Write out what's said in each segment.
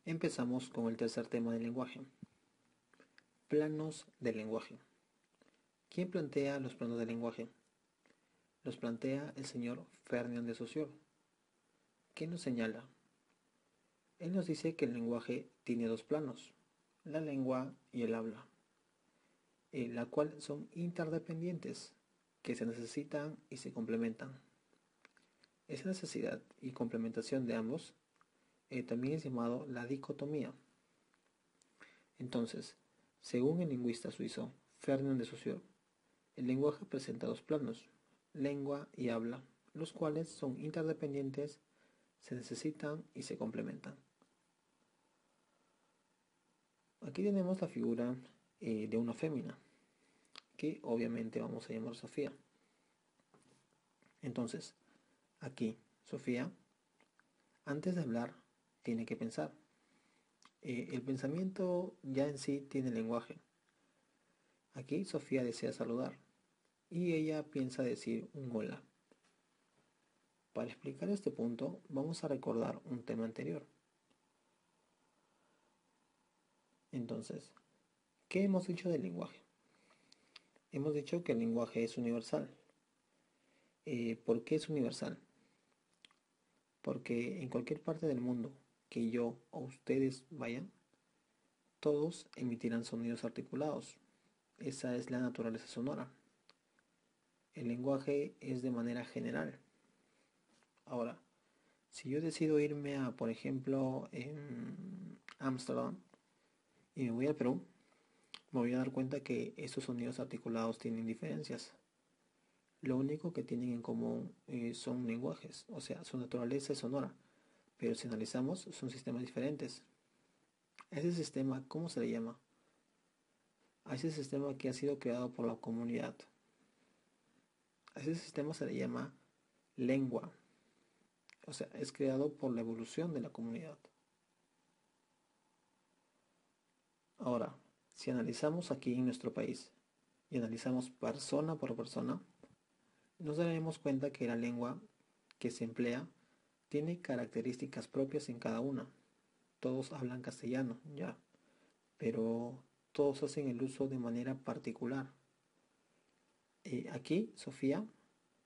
Empezamos con el tercer tema del lenguaje. Planos del lenguaje. ¿Quién plantea los planos del lenguaje? Los plantea el señor Ferdinand de Saussure. ¿Qué nos señala? Él nos dice que el lenguaje tiene dos planos, la lengua y el habla, la cual son interdependientes, que se necesitan y se complementan. Esa necesidad y complementación de ambos también es llamado la dicotomía. Entonces, según el lingüista suizo Ferdinand de Saussure, el lenguaje presenta dos planos, lengua y habla, los cuales son interdependientes, se necesitan y se complementan. Aquí tenemos la figura de una fémina, que obviamente vamos a llamar Sofía. Entonces, aquí, Sofía, antes de hablar, tiene que pensar. El pensamiento ya en sí tiene lenguaje. Aquí Sofía desea saludar y ella piensa decir un hola. Para explicar este punto, vamos a recordar un tema anterior. Entonces, ¿qué hemos dicho del lenguaje? Hemos dicho que el lenguaje es universal. ¿Por qué es universal? Porque en cualquier parte del mundo que yo o ustedes vayan, todos emitirán sonidos articulados. Esa es la naturaleza sonora. El lenguaje es de manera general. Ahora, si yo decido irme a, por ejemplo, en Ámsterdam y me voy al Perú, me voy a dar cuenta que estos sonidos articulados tienen diferencias. Lo único que tienen en común son lenguajes, o sea, su naturaleza es sonora, pero si analizamos son sistemas diferentes. A ese sistema, ¿cómo se le llama? A ese sistema que ha sido creado por la comunidad. A ese sistema se le llama lengua, o sea, es creado por la evolución de la comunidad. Ahora, si analizamos aquí en nuestro país y analizamos persona por persona, nos daremos cuenta que la lengua que se emplea tiene características propias en cada una. Todos hablan castellano, ya, pero todos hacen el uso de manera particular. Aquí, Sofía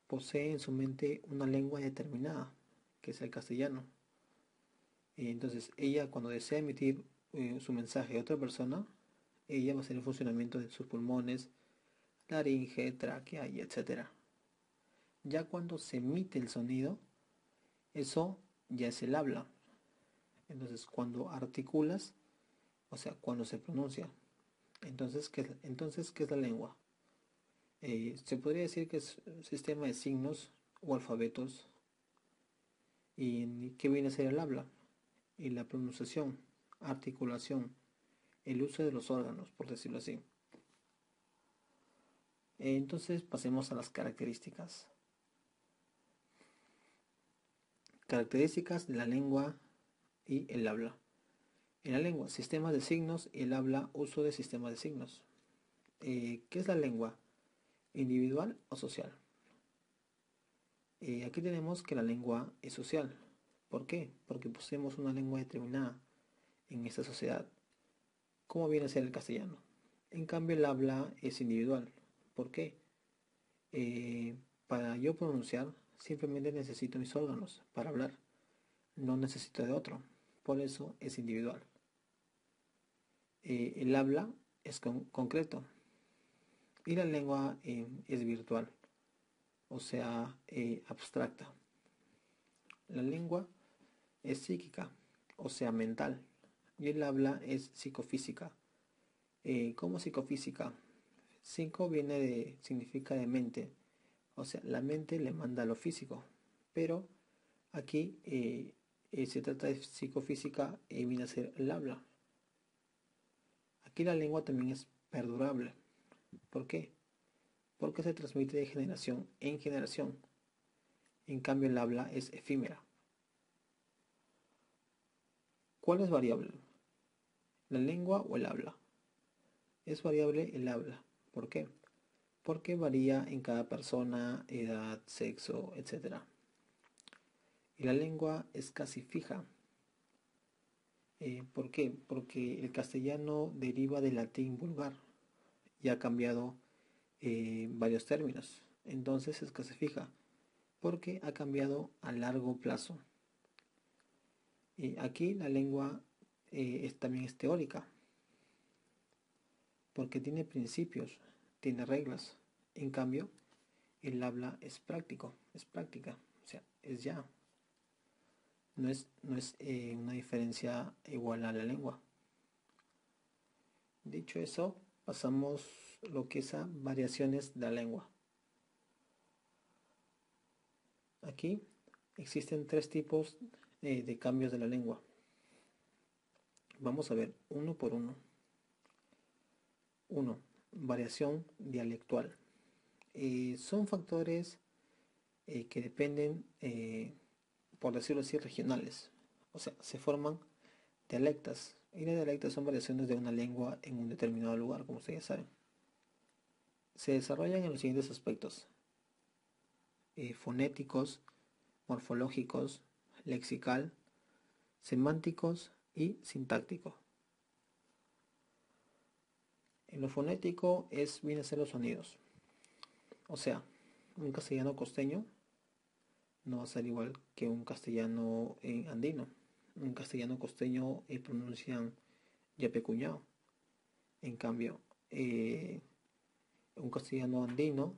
posee en su mente una lengua determinada, que es el castellano. Entonces, ella cuando desea emitir su mensaje a otra persona, ella va a hacer el funcionamiento de sus pulmones, laringe, tráquea y etcétera. Ya cuando se emite el sonido, eso ya es el habla. Entonces, cuando articulas, o sea, cuando se pronuncia, entonces, ¿qué es la lengua? Se podría decir que es un sistema de signos o alfabetos. ¿Y qué viene a ser el habla? Y la pronunciación, articulación, el uso de los órganos, por decirlo así. Entonces pasemos a las características. Características de la lengua y el habla. En la lengua, sistemas de signos y el habla, uso de sistemas de signos. ¿Qué es la lengua? ¿Individual o social? Aquí tenemos que la lengua es social. ¿Por qué? Porque poseemos una lengua determinada en esta sociedad. ¿Cómo viene a ser el castellano? En cambio, el habla es individual. ¿Por qué? Para yo pronunciar, simplemente necesito mis órganos para hablar. No necesito de otro. Por eso es individual. El habla es concreto. Y la lengua es virtual, o sea, abstracta. La lengua es psíquica, o sea, mental. Y el habla es psicofísica. ¿Cómo psicofísica? Psico significa de mente, o sea, la mente le manda a lo físico. Pero aquí se trata de psicofísica y viene a ser el habla. Aquí la lengua también es perdurable. ¿Por qué? Porque se transmite de generación en generación. En cambio, el habla es efímera. ¿Cuál es variable? ¿La lengua o el habla? Es variable el habla. ¿Por qué? Porque varía en cada persona, edad, sexo, etc. Y la lengua es casi fija. ¿Por qué? Porque el castellano deriva del latín vulgar y ha cambiado varios términos. Entonces es que se fija, porque ha cambiado a largo plazo. Y aquí la lengua también es teórica, porque tiene principios, tiene reglas. En cambio, el habla es práctico, es práctica, o sea, es ya. No es una diferencia igual a la lengua. Dicho eso, pasamos lo que es a variaciones de la lengua. Aquí existen tres tipos de cambios de la lengua. Vamos a ver uno por uno. Uno, variación dialectual. Son factores que dependen, por decirlo así, regionales. O sea, se forman dialectas. Y las dialectas son variaciones de una lengua en un determinado lugar, como ustedes saben. Se desarrollan en los siguientes aspectos: fonéticos, morfológicos, lexical, semánticos y sintácticos. En lo fonético viene a ser los sonidos. O sea, un castellano costeño no va a ser igual que un castellano andino. Un castellano costeño pronuncian yapecuñado. En cambio, un castellano andino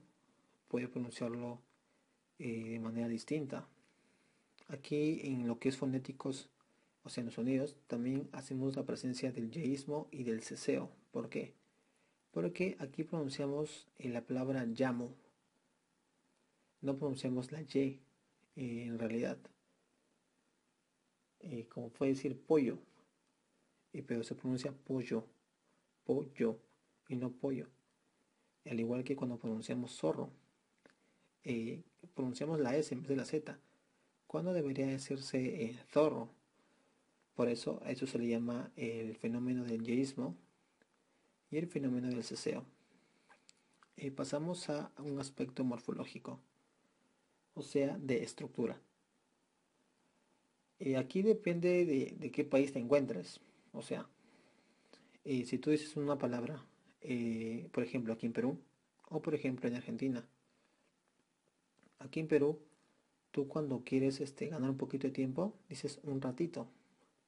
puede pronunciarlo de manera distinta. Aquí en lo que es fonéticos, o sea, en los sonidos, también hacemos la presencia del yeísmo y del ceseo. ¿Por qué? Porque aquí pronunciamos la palabra llamo, no pronunciamos la y en realidad. Como puede decir pollo, pero se pronuncia pollo, pollo y no pollo. Al igual que cuando pronunciamos zorro, pronunciamos la S en vez de la Z, cuando debería decirse zorro. Por eso a eso se le llama el fenómeno del yeísmo y el fenómeno del ceseo. Pasamos a un aspecto morfológico, o sea, de estructura. Aquí depende de qué país te encuentres. O sea, si tú dices una palabra, por ejemplo, aquí en Perú, o por ejemplo en Argentina. Aquí en Perú, tú cuando quieres ganar un poquito de tiempo, dices un ratito.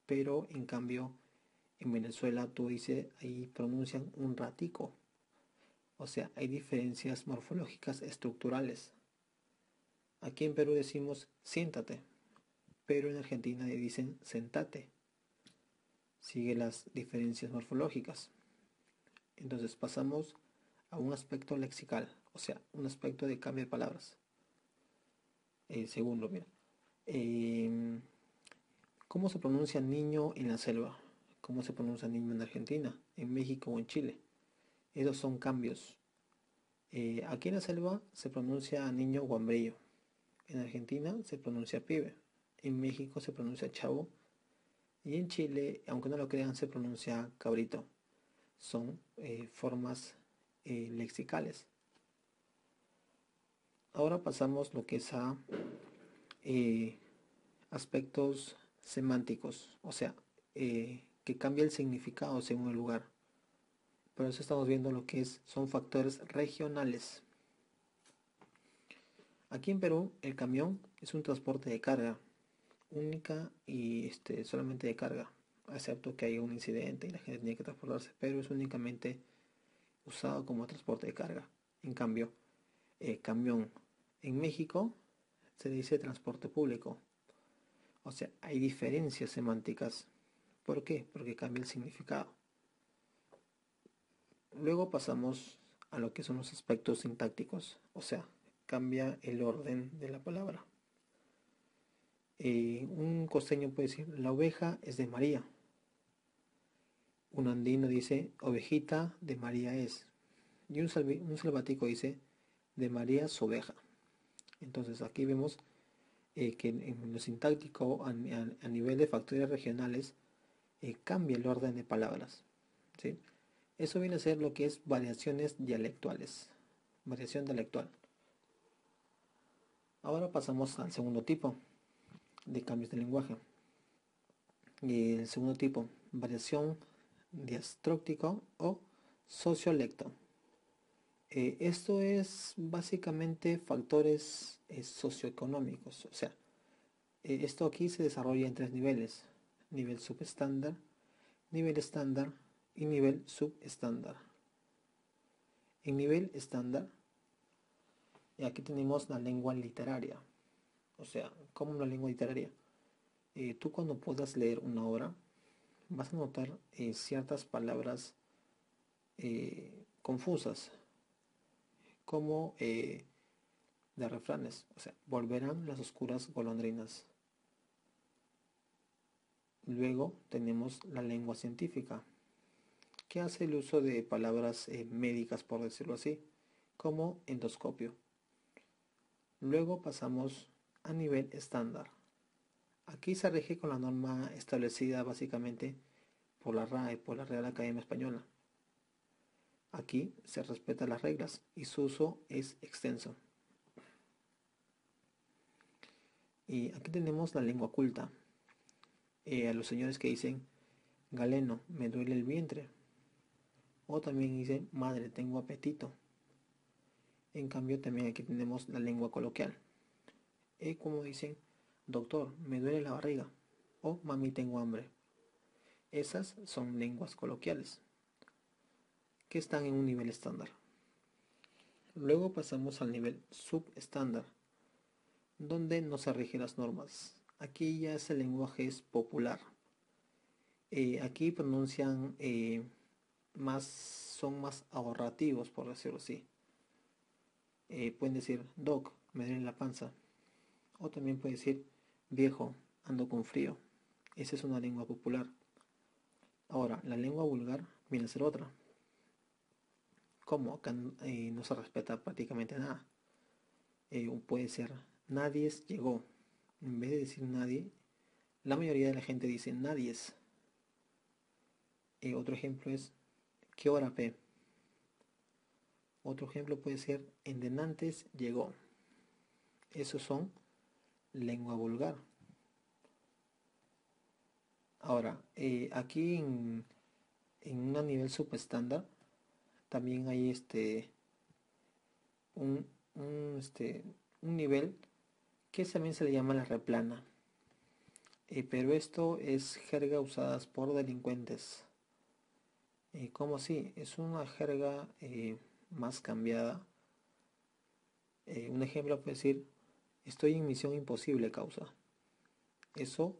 Pero en cambio, en Venezuela tú dices, ahí pronuncian un ratico. O sea, hay diferencias morfológicas estructurales. Aquí en Perú decimos siéntate, pero en Argentina dicen sentate. Sigue las diferencias morfológicas. Entonces pasamos a un aspecto lexical, o sea, un aspecto de cambio de palabras. Segundo, mira. ¿Cómo se pronuncia niño en la selva? ¿Cómo se pronuncia niño en Argentina, en México o en Chile? Esos son cambios. Aquí en la selva se pronuncia niño guambrillo. En Argentina se pronuncia pibe. En México se pronuncia chavo. Y en Chile, aunque no lo crean, se pronuncia cabrito. Son formas lexicales. Ahora pasamos lo que es a aspectos semánticos, o sea, que cambia el significado según el lugar. Por eso estamos viendo lo que son factores regionales. Aquí en Perú, el camión es un transporte de carga, única y solamente de carga, excepto que haya un incidente y la gente tiene que transportarse, pero es únicamente usado como transporte de carga. En cambio, camión en México se dice transporte público. O sea, hay diferencias semánticas. ¿Por qué? Porque cambia el significado. Luego pasamos a lo que son los aspectos sintácticos. O sea, cambia el orden de la palabra. Un costeño puede decir, la oveja es de María. Un andino dice, ovejita de María es. Y un salvático dice, de María su oveja. Entonces aquí vemos que en lo sintáctico, a nivel de factores regionales, cambia el orden de palabras. ¿Sí? Eso viene a ser lo que es variaciones dialectuales. Variación dialectual. Ahora pasamos al segundo tipo de cambios de lenguaje. Y el segundo tipo, variación diastróctica o sociolecto. Esto es básicamente factores socioeconómicos. O sea, esto aquí se desarrolla en tres niveles: nivel subestándar, nivel estándar y nivel subestándar. En nivel estándar, aquí tenemos la lengua literaria. O sea, ¿cómo una lengua literaria? Tú cuando puedas leer una obra, vas a notar ciertas palabras confusas, como de refranes. O sea, volverán las oscuras golondrinas. Luego tenemos la lengua científica, que hace el uso de palabras médicas, por decirlo así, como endoscopio. Luego pasamos a nivel estándar. Aquí se rige con la norma establecida básicamente por la RAE, por la Real Academia Española. Aquí se respetan las reglas y su uso es extenso. Y aquí tenemos la lengua culta. A los señores que dicen: Galeno, me duele el vientre. O también dicen: madre, tengo apetito. En cambio, también aquí tenemos la lengua coloquial. Como dicen: doctor, me duele la barriga. O mami, tengo hambre. Esas son lenguas coloquiales que están en un nivel estándar. Luego pasamos al nivel subestándar, donde no se rigen las normas. Aquí ya ese lenguaje es popular. Aquí pronuncian son más ahorrativos, por decirlo así. Pueden decir: doc, me duele la panza. O también pueden decir: viejo, ando con frío. Esa es una lengua popular. Ahora, la lengua vulgar viene a ser otra. Como acá no se respeta prácticamente nada. Puede ser: nadie llegó. En vez de decir nadie, la mayoría de la gente dice nadies. Otro ejemplo es: ¿qué hora P? Otro ejemplo puede ser: en denantes llegó. Esos son lengua vulgar. Ahora, aquí en un nivel subestándar también hay un, un, un nivel que también se le llama la replana. Pero esto es jerga usada por delincuentes. ¿Cómo así? Es una jerga más cambiada. Un ejemplo puede decir: estoy en misión imposible, causa. Eso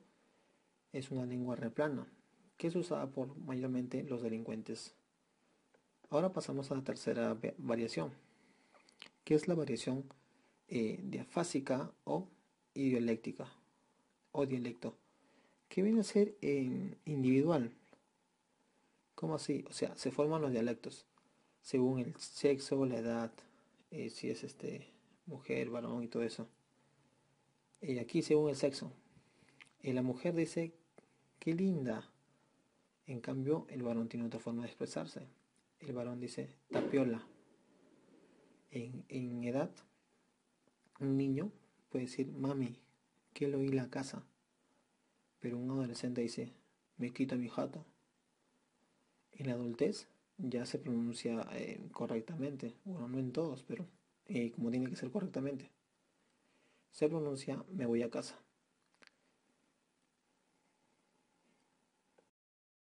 es una lengua replana, que es usada por mayormente los delincuentes. Ahora pasamos a la tercera variación, que es la variación diafásica o idioléctica o dialecto, que viene a ser individual. ¿Cómo así? O sea, se forman los dialectos según el sexo, la edad, si es mujer, varón y todo eso. Aquí según el sexo. La mujer dice: qué linda. En cambio, el varón tiene otra forma de expresarse. El varón dice: tapiola. En edad, un niño puede decir: mami, que lo oí la casa. Pero un adolescente dice: me quita mi jato. En la adultez ya se pronuncia correctamente. Bueno, no en todos, pero como tiene que ser correctamente. Se pronuncia: me voy a casa.